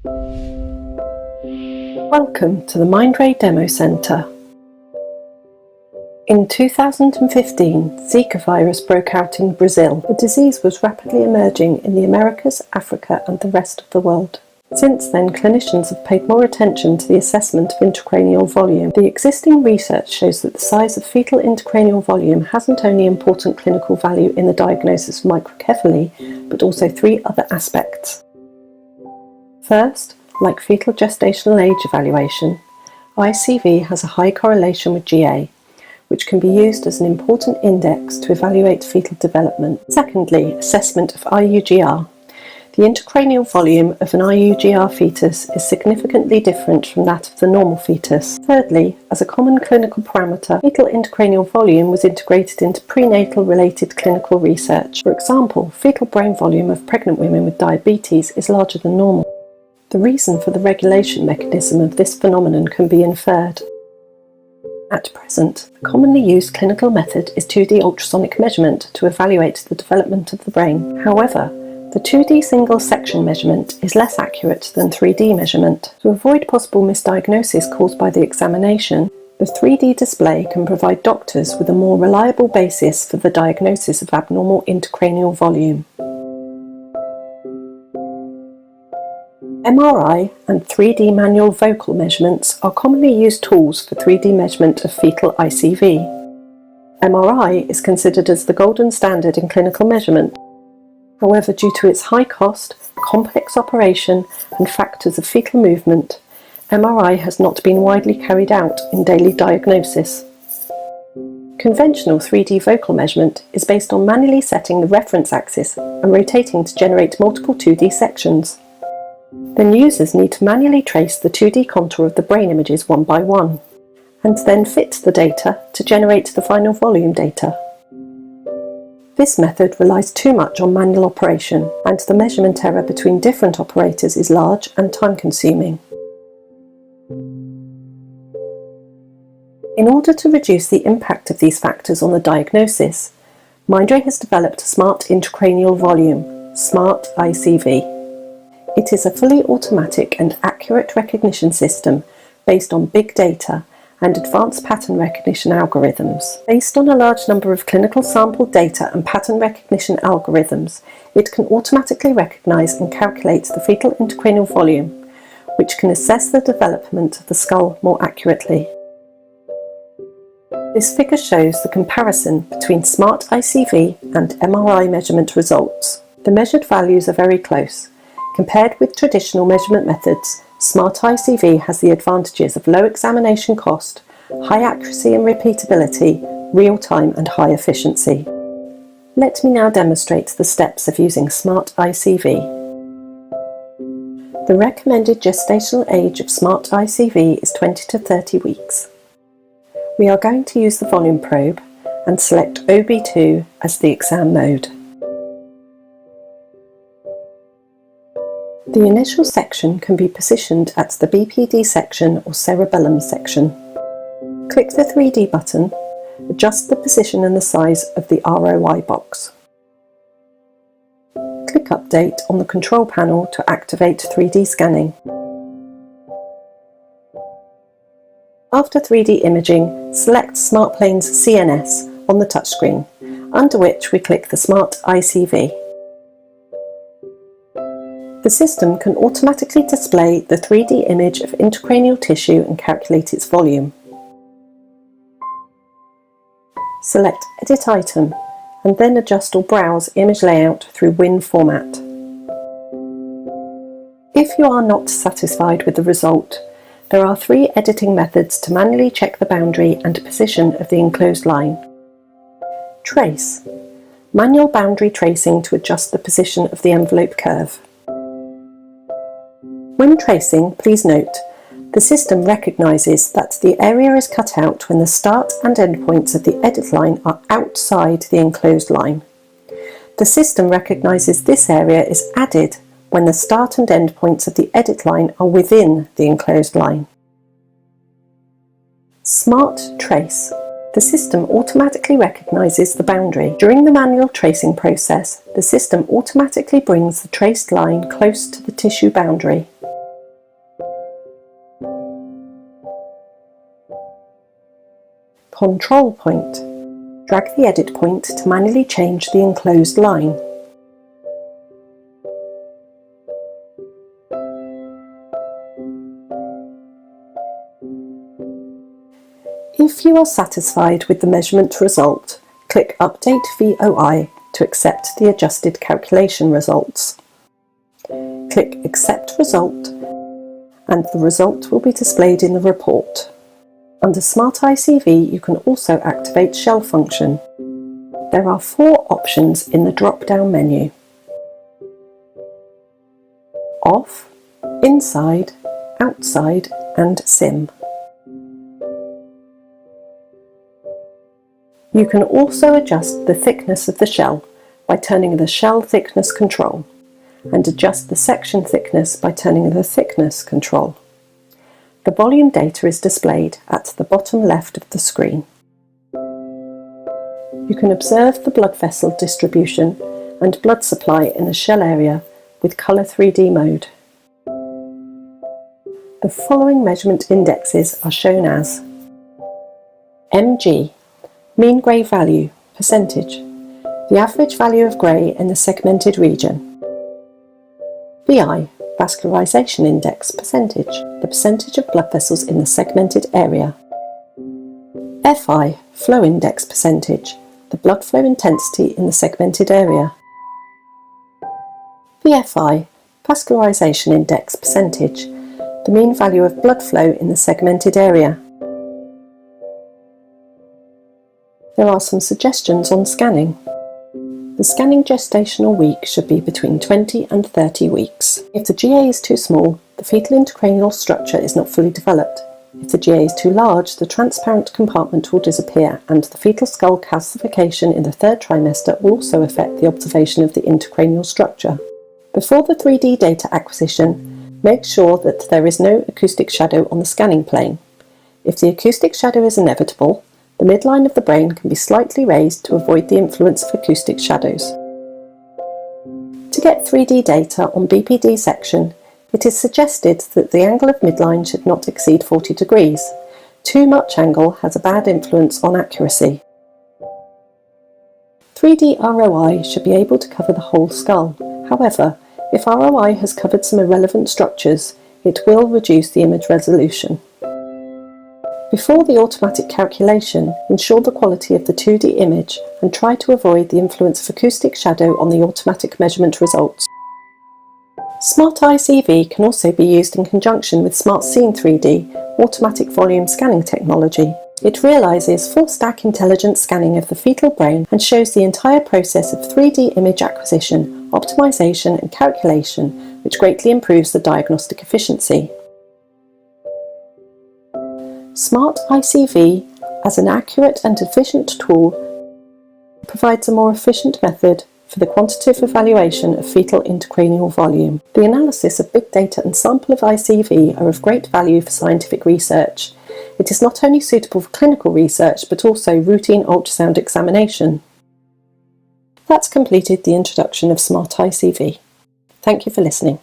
Welcome to the Mindray Demo Centre. In 2015, Zika virus broke out in Brazil. The disease was rapidly emerging in the Americas, Africa and the rest of the world. Since then, clinicians have paid more attention to the assessment of intracranial volume. The existing research shows that the size of fetal intracranial volume hasn't only important clinical value in the diagnosis of microcephaly, but also three other aspects. First, like fetal gestational age evaluation, ICV has a high correlation with GA, which can be used as an important index to evaluate fetal development. Secondly, assessment of IUGR. The intracranial volume of an IUGR fetus is significantly different from that of the normal fetus. Thirdly, as a common clinical parameter, fetal intracranial volume was integrated into prenatal-related clinical research. For example, fetal brain volume of pregnant women with diabetes is larger than normal. The reason for the regulation mechanism of this phenomenon can be inferred. At present, the commonly used clinical method is 2D ultrasonic measurement to evaluate the development of the brain. However, the 2D single section measurement is less accurate than 3D measurement. To avoid possible misdiagnosis caused by the examination, the 3D display can provide doctors with a more reliable basis for the diagnosis of abnormal intracranial volume. MRI and 3D manual vocal measurements are commonly used tools for 3D measurement of fetal ICV. MRI is considered as the golden standard in clinical measurement. However, due to its high cost, complex operation and factors of fetal movement, MRI has not been widely carried out in daily diagnosis. Conventional 3D vocal measurement is based on manually setting the reference axis and rotating to generate multiple 2D sections. Then users need to manually trace the 2D contour of the brain images one by one, and then fit the data to generate the final volume data. This method relies too much on manual operation, and the measurement error between different operators is large and time-consuming. In order to reduce the impact of these factors on the diagnosis, Mindray has developed a Smart Intracranial Volume, Smart ICV. It is a fully automatic and accurate recognition system based on big data and advanced pattern recognition algorithms. Based on a large number of clinical sample data and pattern recognition algorithms, it can automatically recognize and calculate the fetal intracranial volume, which can assess the development of the skull more accurately. This figure shows the comparison between Smart ICV and MRI measurement results. The measured values are very close. Compared with traditional measurement methods, Smart ICV has the advantages of low examination cost, high accuracy and repeatability, real-time and high efficiency. Let me now demonstrate the steps of using Smart ICV. The recommended gestational age of Smart ICV is 20 to 30 weeks. We are going to use the volume probe and select OB2 as the exam mode. The initial section can be positioned at the BPD section or cerebellum section. Click the 3D button, adjust the position and the size of the ROI box. Click Update on the control panel to activate 3D scanning. After 3D imaging, select SmartPlane's CNS on the touchscreen, under which we click the Smart ICV. The system can automatically display the 3D image of intracranial tissue and calculate its volume. Select Edit Item and then adjust or browse image layout through Win format. If you are not satisfied with the result, there are three editing methods to manually check the boundary and position of the enclosed line. Trace. Manual boundary tracing to adjust the position of the envelope curve. When tracing, please note, the system recognises that the area is cut out when the start and end points of the edit line are outside the enclosed line. The system recognises this area is added when the start and end points of the edit line are within the enclosed line. Smart Trace. The system automatically recognises the boundary. During the manual tracing process, the system automatically brings the traced line close to the tissue boundary. Control point. Drag the edit point to manually change the enclosed line. If you are satisfied with the measurement result, click Update VOI to accept the adjusted calculation results. Click Accept Result and the result will be displayed in the report. Under Smart ICV, you can also activate Shell function. There are 4 options in the drop-down menu: Off, Inside, Outside and Sim. You can also adjust the thickness of the shell by turning the Shell Thickness control, and adjust the section thickness by turning the Thickness control. The volume data is displayed at the bottom left of the screen. You can observe the blood vessel distribution and blood supply in the shell area with Colour 3D mode. The following measurement indexes are shown as mg, mean grey value, percentage, the average value of grey in the segmented region; VI, vascularization index, percentage, the percentage of blood vessels in the segmented area; FI, flow index percentage, the blood flow intensity in the segmented area; VFI, vascularization index percentage, the mean value of blood flow in the segmented area. There are some suggestions on scanning. The scanning gestational week should be between 20 and 30 weeks. If the GA is too small, the fetal intracranial structure is not fully developed. If the GA is too large, the transparent compartment will disappear, and the fetal skull calcification in the 3rd trimester will also affect the observation of the intracranial structure. Before the 3D data acquisition, make sure that there is no acoustic shadow on the scanning plane. If the acoustic shadow is inevitable, the midline of the brain can be slightly raised to avoid the influence of acoustic shadows. To get 3D data on BPD section, it is suggested that the angle of midline should not exceed 40 degrees. Too much angle has a bad influence on accuracy. 3D ROI should be able to cover the whole skull. However, if ROI has covered some irrelevant structures, it will reduce the image resolution. Before the automatic calculation, ensure the quality of the 2D image and try to avoid the influence of acoustic shadow on the automatic measurement results. Smart ICV can also be used in conjunction with Smart Scene 3D, automatic volume scanning technology. It realises full-stack intelligent scanning of the fetal brain and shows the entire process of 3D image acquisition, optimization and calculation, which greatly improves the diagnostic efficiency. Smart ICV, as an accurate and efficient tool, provides a more efficient method for the quantitative evaluation of fetal intracranial volume. The analysis of big data and sample of ICV are of great value for scientific research. It is not only suitable for clinical research, but also routine ultrasound examination. That's completed the introduction of Smart ICV. Thank you for listening.